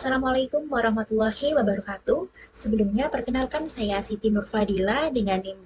Assalamualaikum warahmatullahi wabarakatuh. Sebelumnya perkenalkan saya Siti Nurfadila dengan NIM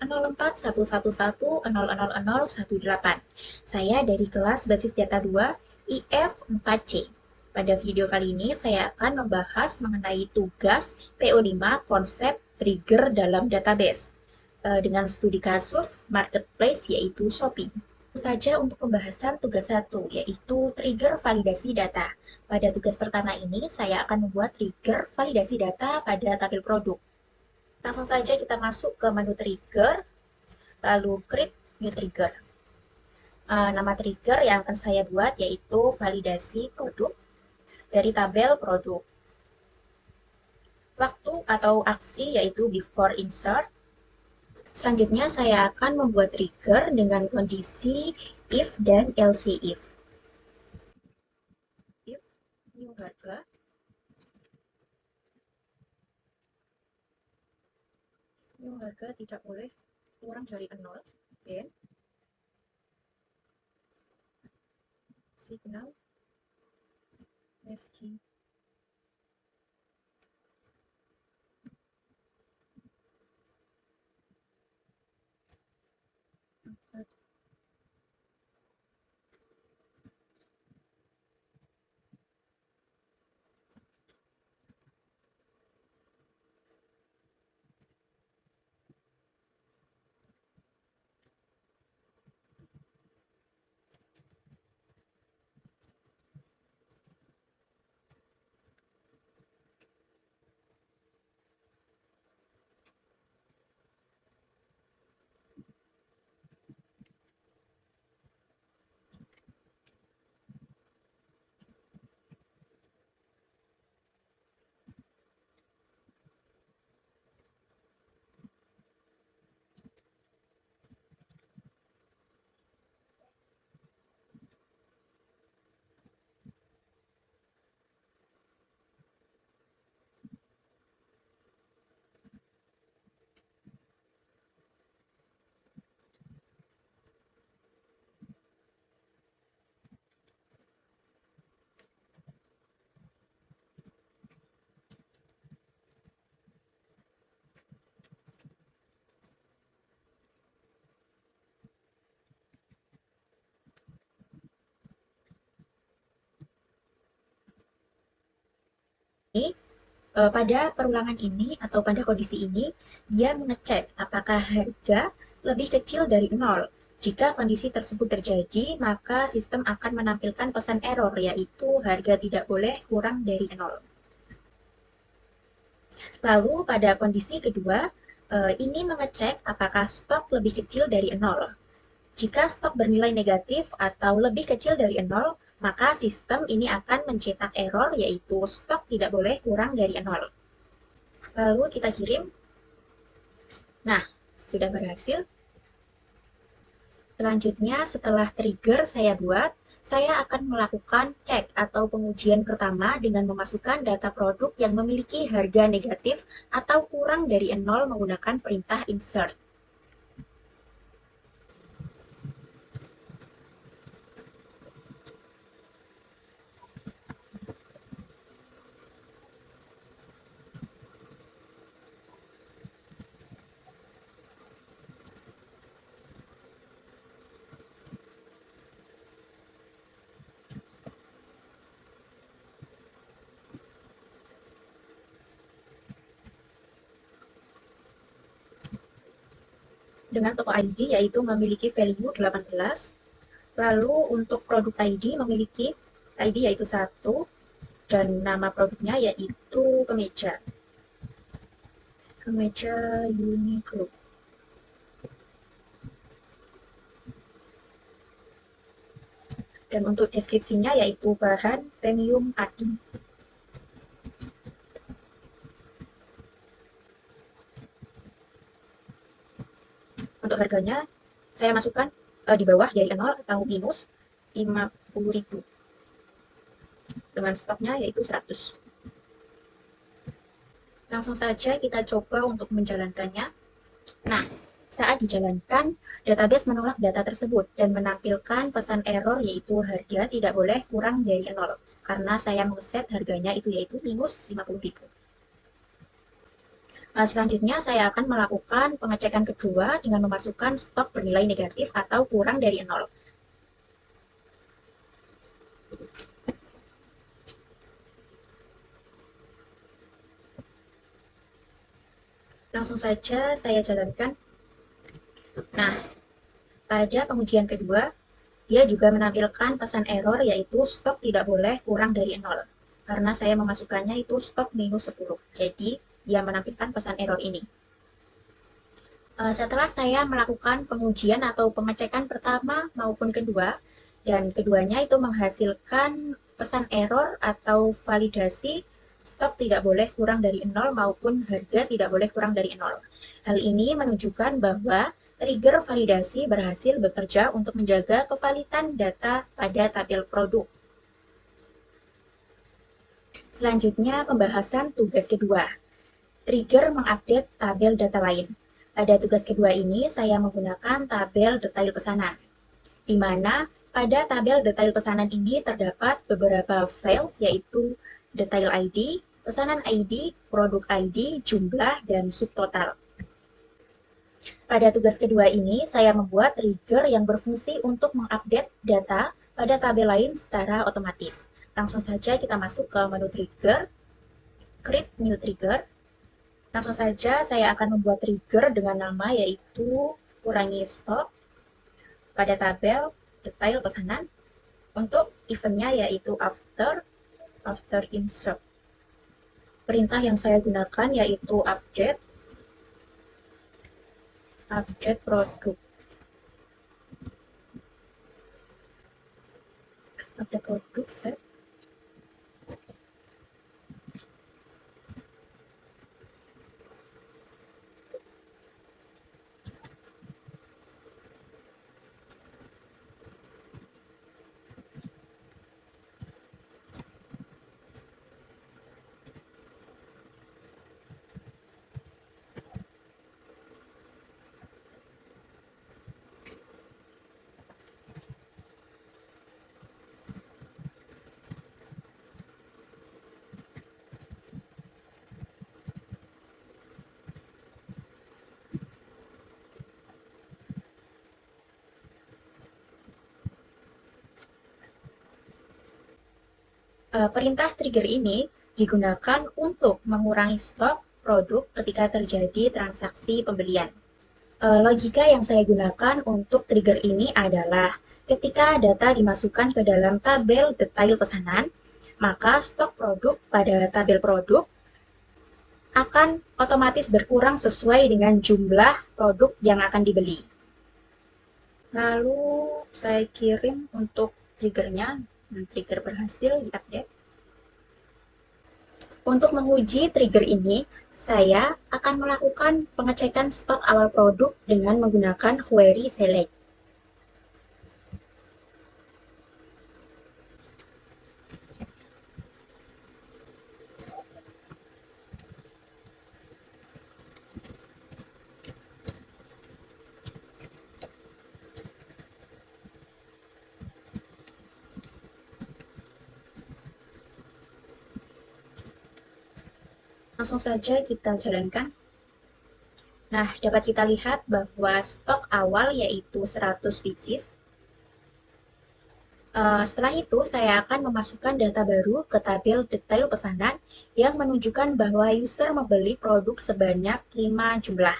240411100018. Saya dari kelas Basis Data 2 IF 4C. Pada video kali ini saya akan membahas mengenai tugas PO5 konsep trigger dalam database dengan studi kasus marketplace yaitu Shopee. Saja untuk pembahasan tugas 1, yaitu trigger validasi data. Pada tugas pertama ini, saya akan membuat trigger validasi data pada tabel produk. Langsung saja kita masuk ke menu trigger, lalu create new trigger. Nama trigger yang akan saya buat yaitu validasi produk dari tabel produk. Waktu atau aksi yaitu before insert. Selanjutnya saya akan membuat trigger dengan kondisi if dan else if. If new harga tidak boleh kurang dari 0, then signal meski pada perulangan ini atau pada kondisi ini, dia mengecek apakah harga lebih kecil dari 0. Jika kondisi tersebut terjadi, maka sistem akan menampilkan pesan error, yaitu harga tidak boleh kurang dari 0. Lalu pada kondisi kedua, ini mengecek apakah stok lebih kecil dari 0. Jika stok bernilai negatif atau lebih kecil dari 0, maka sistem ini akan mencetak error, yaitu stok tidak boleh kurang dari 0. Lalu kita kirim. Nah, sudah berhasil. Selanjutnya, setelah trigger saya buat, saya akan melakukan cek atau pengujian pertama dengan memasukkan data produk yang memiliki harga negatif atau kurang dari 0 menggunakan perintah insert. Dengan toko ID yaitu memiliki value 18. Lalu untuk produk ID memiliki ID yaitu 1 dan nama produknya yaitu kemeja. Kemeja Uniqlo. Dan untuk deskripsinya yaitu bahan premium adi. Untuk harganya, saya masukkan di bawah dari 0 atau minus 50.000. Dengan stoknya yaitu 100. Langsung saja kita coba untuk menjalankannya. Nah, saat dijalankan, database menolak data tersebut dan menampilkan pesan error yaitu harga tidak boleh kurang dari 0. karena saya mengeset harganya itu yaitu minus 50.000. Selanjutnya saya akan melakukan pengecekan kedua dengan memasukkan stok bernilai negatif atau kurang dari 0. Langsung saja saya jalankan. Nah, pada pengujian kedua, dia juga menampilkan pesan error yaitu stok tidak boleh kurang dari 0. Karena saya memasukkannya itu stok minus 10. Jadi, dia menampilkan pesan error ini. Setelah saya melakukan pengujian atau pengecekan pertama maupun kedua, dan keduanya itu menghasilkan pesan error atau validasi stok tidak boleh kurang dari 0 maupun harga tidak boleh kurang dari 0. Hal ini menunjukkan bahwa trigger validasi berhasil bekerja untuk menjaga kevalitan data pada tabel produk. Selanjutnya, pembahasan tugas kedua. Trigger mengupdate tabel data lain. Pada tugas kedua ini, saya menggunakan tabel detail pesanan, di mana pada tabel detail pesanan ini terdapat beberapa file, yaitu detail ID, pesanan ID, produk ID, jumlah, dan subtotal. Pada tugas kedua ini, saya membuat trigger yang berfungsi untuk mengupdate data pada tabel lain secara otomatis. Langsung saja kita masuk ke menu trigger, create new trigger. Langsung saja saya akan membuat trigger dengan nama yaitu kurangi stok pada tabel detail pesanan. Untuk eventnya yaitu after insert. Perintah yang saya gunakan yaitu update produk. Update produk set. Perintah trigger ini digunakan untuk mengurangi stok produk ketika terjadi transaksi pembelian. Logika yang saya gunakan untuk trigger ini adalah ketika data dimasukkan ke dalam tabel detail pesanan, maka stok produk pada tabel produk akan otomatis berkurang sesuai dengan jumlah produk yang akan dibeli. Lalu saya kirim untuk triggernya, trigger berhasil diupdate. Untuk menguji trigger ini, saya akan melakukan pengecekan stok awal produk dengan menggunakan query select. Langsung saja kita jalankan. Nah, dapat kita lihat bahwa stok awal yaitu 100 pieces. Setelah itu, saya akan memasukkan data baru ke tabel detail pesanan yang menunjukkan bahwa user membeli produk sebanyak 5 jumlah.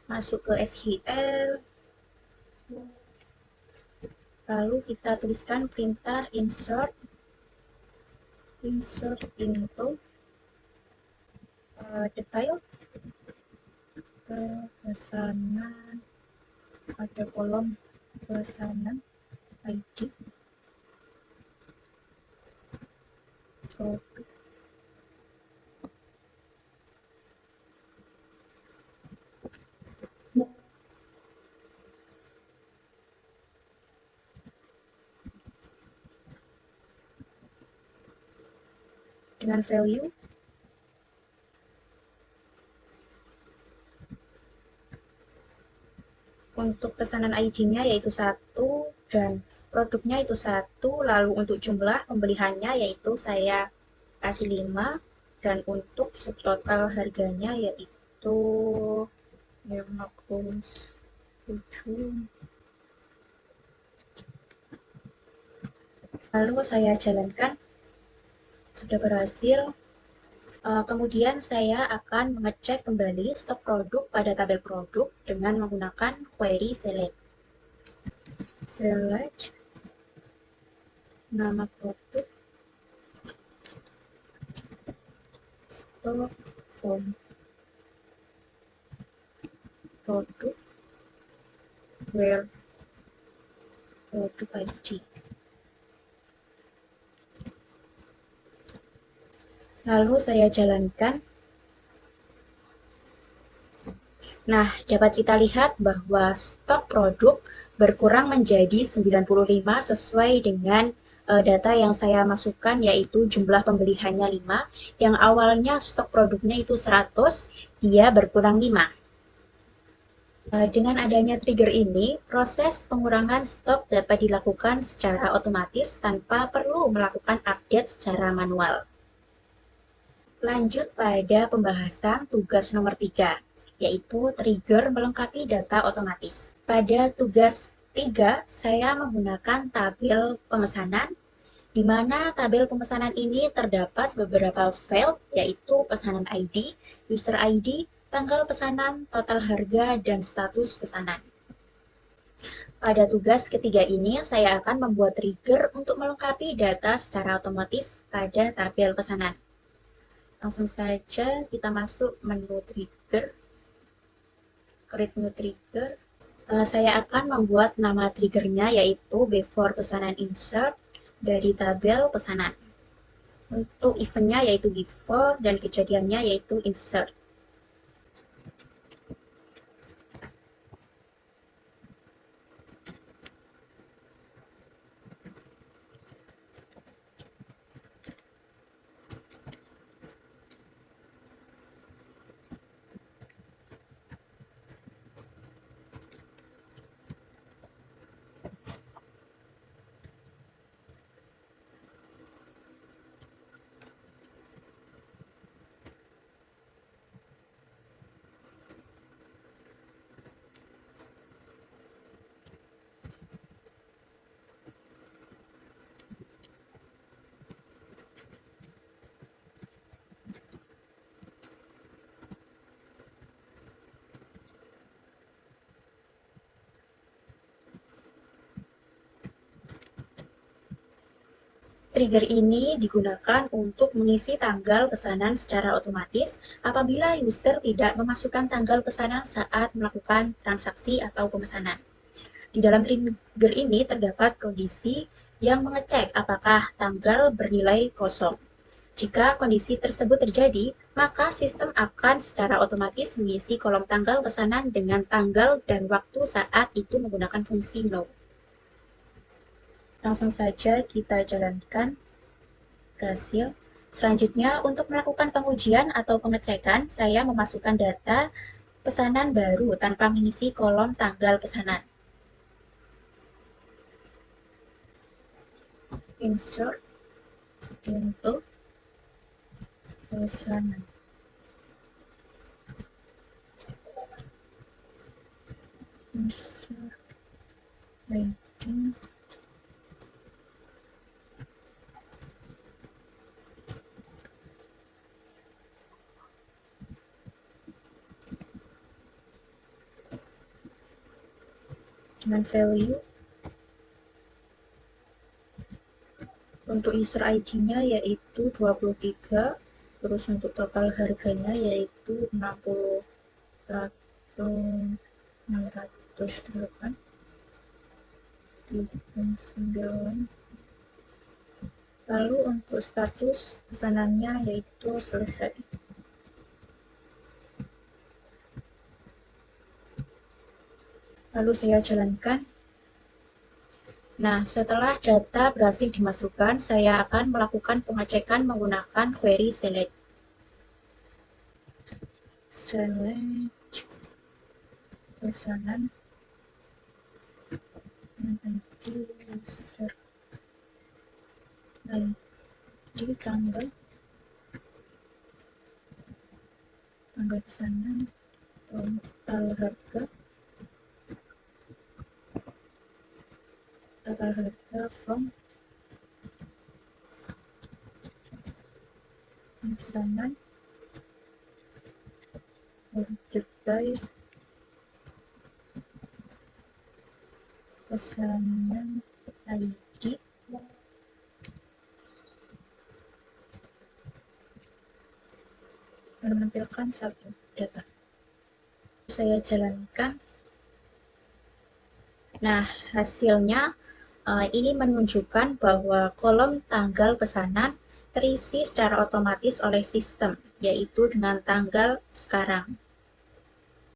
Masuk ke SQL, lalu kita tuliskan perintah insert into detail pesanan pada kolom pesanan ID produk. Dengan value untuk pesanan ID-nya yaitu 1 dan produknya itu 1, lalu untuk jumlah pembeliannya yaitu saya kasih 5, dan untuk subtotal harganya yaitu 57. Lalu saya jalankan, sudah berhasil. Kemudian saya akan mengecek kembali stok produk pada tabel produk dengan menggunakan query select. Select nama produk, stock form produk, where produk ID. Lalu saya jalankan. Nah, dapat kita lihat bahwa stok produk berkurang menjadi 95 sesuai dengan data yang saya masukkan, yaitu jumlah pembeliannya 5, yang awalnya stok produknya itu 100, dia berkurang 5. Dengan adanya trigger ini, proses pengurangan stok dapat dilakukan secara otomatis tanpa perlu melakukan update secara manual. Lanjut pada pembahasan tugas nomor 3, yaitu trigger melengkapi data otomatis. Pada tugas 3, saya menggunakan tabel pemesanan, di mana tabel pemesanan ini terdapat beberapa file, yaitu pesanan ID, user ID, tanggal pesanan, total harga, dan status pesanan. Pada tugas ketiga ini, saya akan membuat trigger untuk melengkapi data secara otomatis pada tabel pesanan. Langsung saja kita masuk menu trigger, create new trigger. Saya akan membuat nama triggernya yaitu before pesanan insert dari tabel pesanan. Untuk eventnya yaitu before dan kejadiannya yaitu insert. Trigger ini digunakan untuk mengisi tanggal pesanan secara otomatis apabila user tidak memasukkan tanggal pesanan saat melakukan transaksi atau pemesanan. Di dalam trigger ini terdapat kondisi yang mengecek apakah tanggal bernilai kosong. Jika kondisi tersebut terjadi, maka sistem akan secara otomatis mengisi kolom tanggal pesanan dengan tanggal dan waktu saat itu menggunakan fungsi no. Langsung saja kita jalankan. Berhasil. Selanjutnya, untuk melakukan pengujian atau pengecekan, saya memasukkan data pesanan baru tanpa mengisi kolom tanggal pesanan. Insert untuk pesanan. Insert rating. Dengan value. Untuk user ID-nya yaitu 23, terus untuk total harganya yaitu 61.608, 9. Lalu untuk status pesanannya yaitu selesai. Lalu saya jalankan. Nah, setelah data berhasil dimasukkan, saya akan melakukan pengecekan menggunakan query select. Select pesanan user ID tanggal pesanan, total harga from pesanan, order by pesanan ID menampilkan satu data. Saya jalankan. Nah, hasilnya ini menunjukkan bahwa kolom tanggal pesanan terisi secara otomatis oleh sistem, yaitu dengan tanggal sekarang.